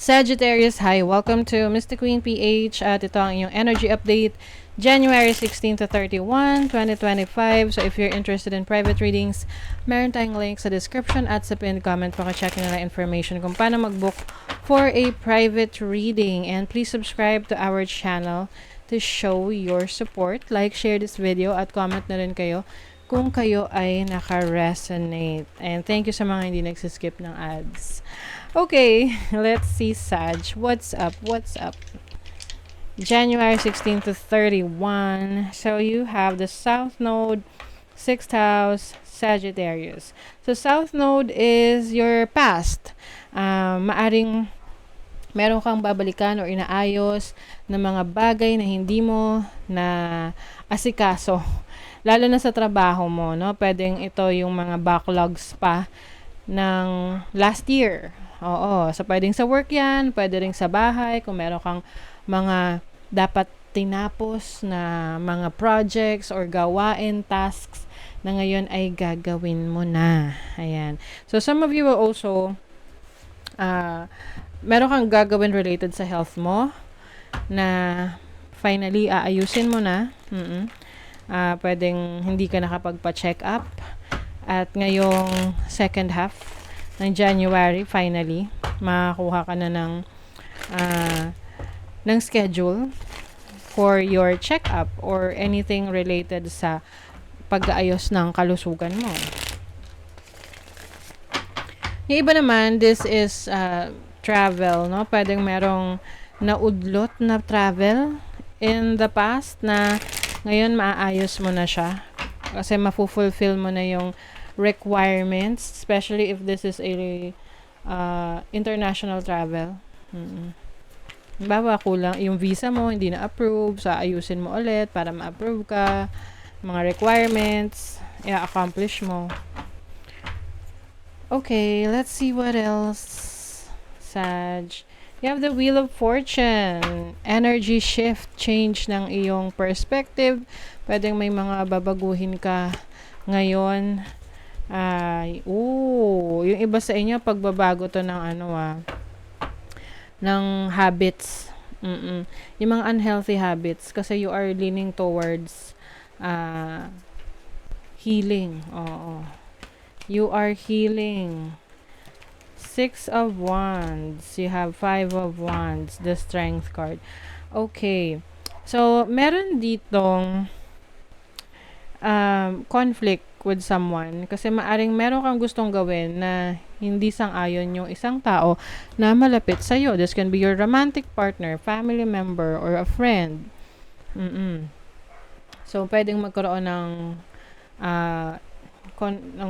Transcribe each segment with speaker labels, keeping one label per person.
Speaker 1: Sagittarius, hi! Welcome to Mr. Queen PH at ito ang inyong energy update January 16 to 31, 2025. So if you're interested in private readings, meron tayong link sa description at sa pinned comment. Paka-check nila information kung paano mag-book for a private reading. And please subscribe to our channel to show your support. Like, share this video at comment na rin kayo kung kayo ay naka-resonate. And thank you sa mga hindi nagsiskip ng ads. Okay, let's see Sag. What's up? What's up? January 16 to 31. So you have the South Node, 6th house, Sagittarius. So South Node is your past. Maaring meron kang babalikan o inaayos na mga bagay na hindi mo na asikaso. Lalo na sa trabaho mo, no? Pwedeng ito yung mga backlogs pa ng last year. Oo, so pwedeng sa work yan, pwede rin sa bahay, kung meron kang mga dapat tinapos na mga projects or gawain, tasks na ngayon ay gagawin mo na. Ayan. So some of you will also, meron kang gagawin related sa health mo na finally aayusin mo na. Pwedeng hindi ka nakapagpa-check up at ngayong second half ng January, finally, makakuha ka na ng schedule for your check-up or anything related sa pag-aayos ng kalusugan mo. Yung iba naman, this is travel, no? Pwedeng merong naudlot na travel in the past na ngayon maaayos mo na siya. Kasi mafu-fulfill mo na yung requirements, especially if this is a international travel. Kulang yung visa mo, hindi na approve, so ayusin mo ulit para ma-approve ka, mga requirements, i-accomplish mo. Okay, let's see what else. Sag. You have the Wheel of Fortune. Energy shift, change ng iyong perspective. Pwedeng may mga babaguhin ka ngayon. Yung iba sa inyo, pagbabago to ng ng habits. Yung mga unhealthy habits. Kasi you are leaning towards healing. Oo. You are healing. 6 of Wands. You have 5 of Wands. The Strength card. Okay. So, meron ditong conflict with someone kasi maaring meron kang gustong gawin na hindi sang-ayon yung isang tao na malapit sa iyo. This can be your romantic partner, family member, or a friend. So, pwedeng magkaroon ng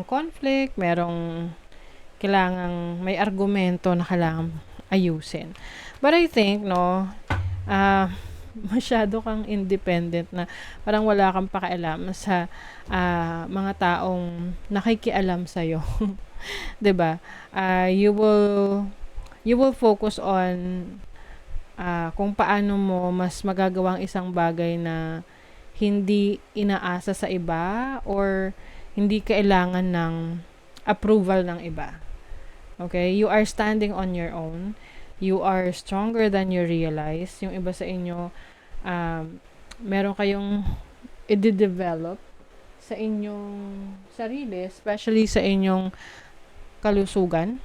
Speaker 1: conflict, merong kailangang may argumento na kailangang ayusin. But I think, masyado kang independent na parang wala kang pakialam sa mga taong nakikialam sa iyo. 'Di ba? You will focus on kung paano mo mas magagawang isang bagay na hindi inaasa sa iba or hindi kailangan ng approval ng iba. Okay? You are standing on your own. You are stronger than you realize. Yung iba sa inyo, meron kayong i-develop sa inyong sarili, especially sa inyong kalusugan.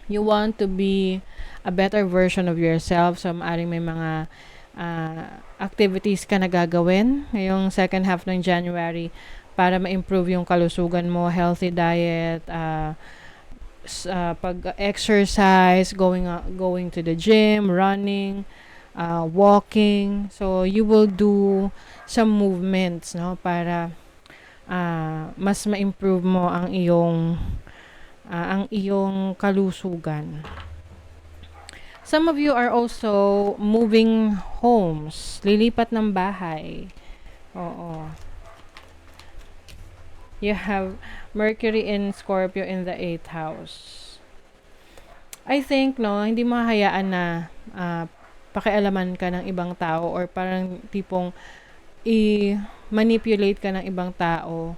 Speaker 1: You want to be a better version of yourself. So, maaring may mga activities ka na gagawin ngayong second half ng January para ma-improve yung kalusugan mo, healthy diet, pag-exercise, going to the gym, running, walking. So you will do some movements, no, para mas ma-improve mo ang iyong kalusugan. Some of you are also moving homes, lilipat ng bahay. Oo. You have Mercury in Scorpio in the 8th house. I think, hindi mo hayaan na pakialaman ka ng ibang tao or parang tipong i-manipulate ka ng ibang tao.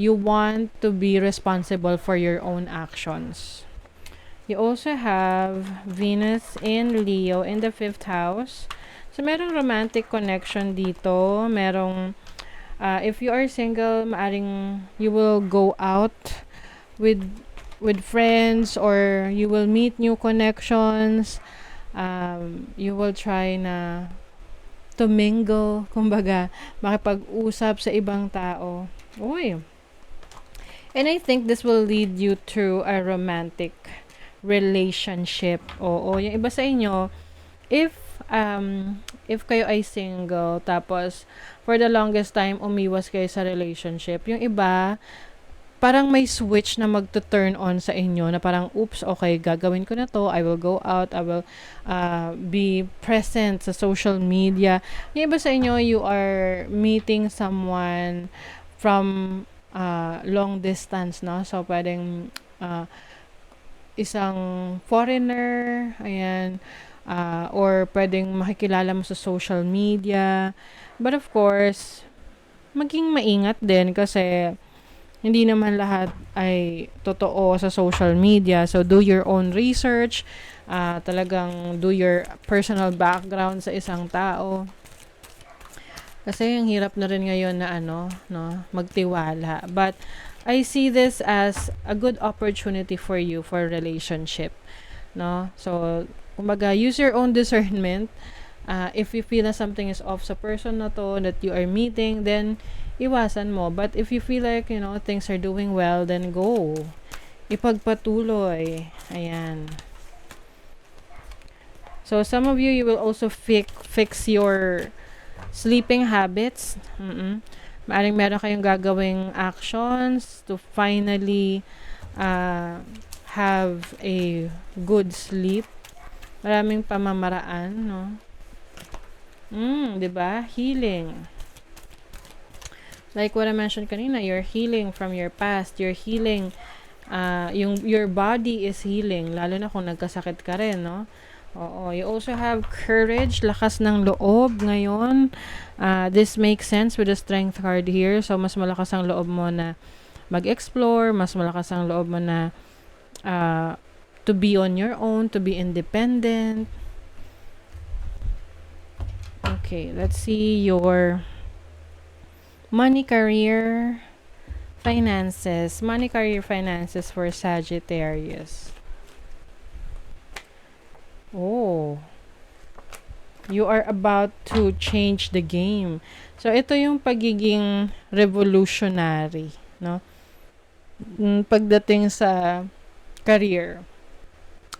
Speaker 1: You want to be responsible for your own actions. You also have Venus in Leo in the 5th house. So, merong romantic connection dito. Merong, if you are single, maaring you will go out with friends, or you will meet new connections. You will try na to mingle, kumbaga, makipag-usap sa ibang tao. Uy. And I think this will lead you to a romantic relationship. Oo, yung iba sa inyo, if kayo ay single, tapos for the longest time umiwas kayo sa relationship, yung iba parang may switch na magto-turn on sa inyo na parang, oops, okay, gagawin ko na to. I will go out. I will be present sa social media. Yung iba sa inyo, you are meeting someone from long distance, no? So, pwedeng isang foreigner, ayan, or pwedeng makikilala mo sa social media. But of course, maging maingat din kasi hindi naman lahat ay totoo sa social media. So, do your own research. Talagang do your personal background sa isang tao. Kasi ang hirap na rin ngayon na magtiwala. But, I see this as a good opportunity for you for relationship. No? So, kumbaga, use your own discernment. If you feel na something is off sa person na to that you are meeting, then iwasan mo. But if you feel like, things are doing well, then go. Ipagpatuloy. Ayan. So, some of you, you will also fix your sleeping habits. Maaring meron kayong gagawing actions to finally have a good sleep. Maraming pamamaraan, no? 'Di ba? Healing. Like what I mentioned kanina, you're healing from your past. You're healing, your body is healing. Lalo na kung nagkasakit ka rin, no? Oo. You also have courage, lakas ng loob ngayon. This makes sense with the strength card here. So, mas malakas ang loob mo na mag-explore. Mas malakas ang loob mo na to be on your own, to be independent. Okay, let's see your money, career, finances. Money, career, finances for Sagittarius. Oh. You are about to change the game. So, ito yung pagiging revolutionary, no? Pagdating sa career,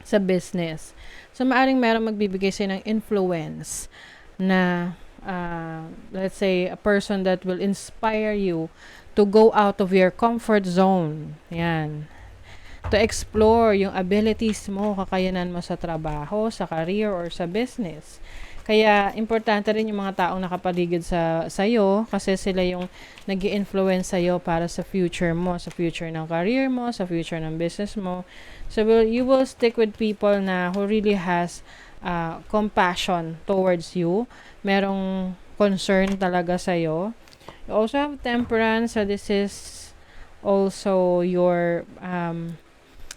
Speaker 1: sa business. So, maaring meron magbibigay sa'yo ng influence na let's say, a person that will inspire you to go out of your comfort zone. Yan. To explore yung abilities mo, kakayanan mo sa trabaho, sa career, or sa business. Kaya, importante rin yung mga taong nakapaligid sa'yo kasi sila yung nag-i-influence sa'yo para sa future mo, sa future ng career mo, sa future ng business mo. So, you will stick with people na who really has compassion towards you. Merong concern talaga sa'yo. You also have temperance. So, this is also your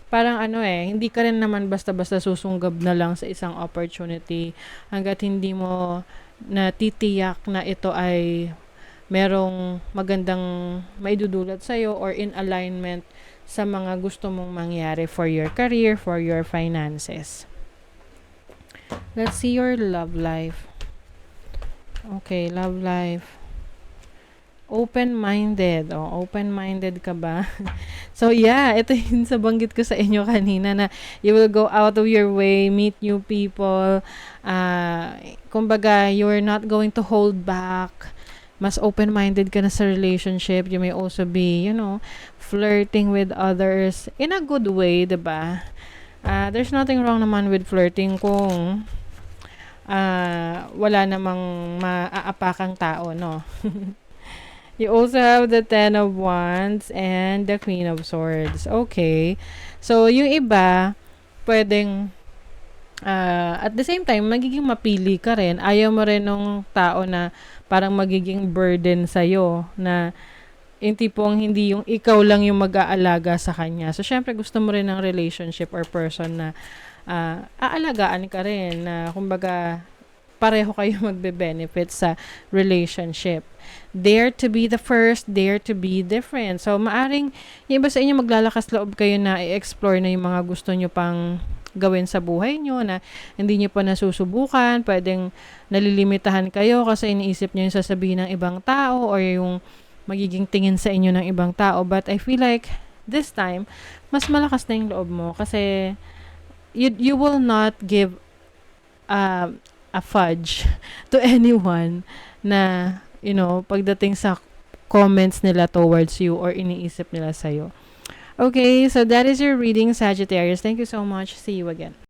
Speaker 1: parang hindi ka rin naman basta-basta susunggab na lang sa isang opportunity hanggat hindi mo natitiyak na ito ay merong magandang maidudulot sa'yo or in alignment sa mga gusto mong mangyari for your career, for your finances. Let's see your love life. Okay, love life. Open-minded. Open-minded ka ba? So, yeah, ito yung sa banggit ko sa inyo kanina na you will go out of your way, meet new people. Kumbaga, you're not going to hold back. Mas open-minded ka na sa relationship. You may also be, flirting with others in a good way, diba? There's nothing wrong naman with flirting kung wala namang maaapakang tao, no? You also have the Ten of Wands and the Queen of Swords. Okay. So, yung iba, pwedeng, at the same time, magiging mapili ka rin. Ayaw mo rin ng tao na parang magiging burden sa'yo na yung tipong hindi yung ikaw lang yung mag-aalaga sa kanya. So, syempre, gusto mo rin ng relationship or person na aalagaan ka rin, na kumbaga, pareho kayo magbe-benefit sa relationship. Dare to be the first, dare to be different. So, maaring, yung iba sa inyo maglalakas loob kayo na i-explore na yung mga gusto nyo pang gawin sa buhay nyo na hindi nyo pa nasusubukan, pwedeng nalilimitahan kayo kasi iniisip nyo yung sasabihin ng ibang tao or yung magiging tingin sa inyo ng ibang tao. But I feel like this time, mas malakas na yung loob mo kasi you will not give a fudge to anyone na, pagdating sa comments nila towards you or iniisip nila sa'yo. Okay, so that is your reading, Sagittarius. Thank you so much. See you again.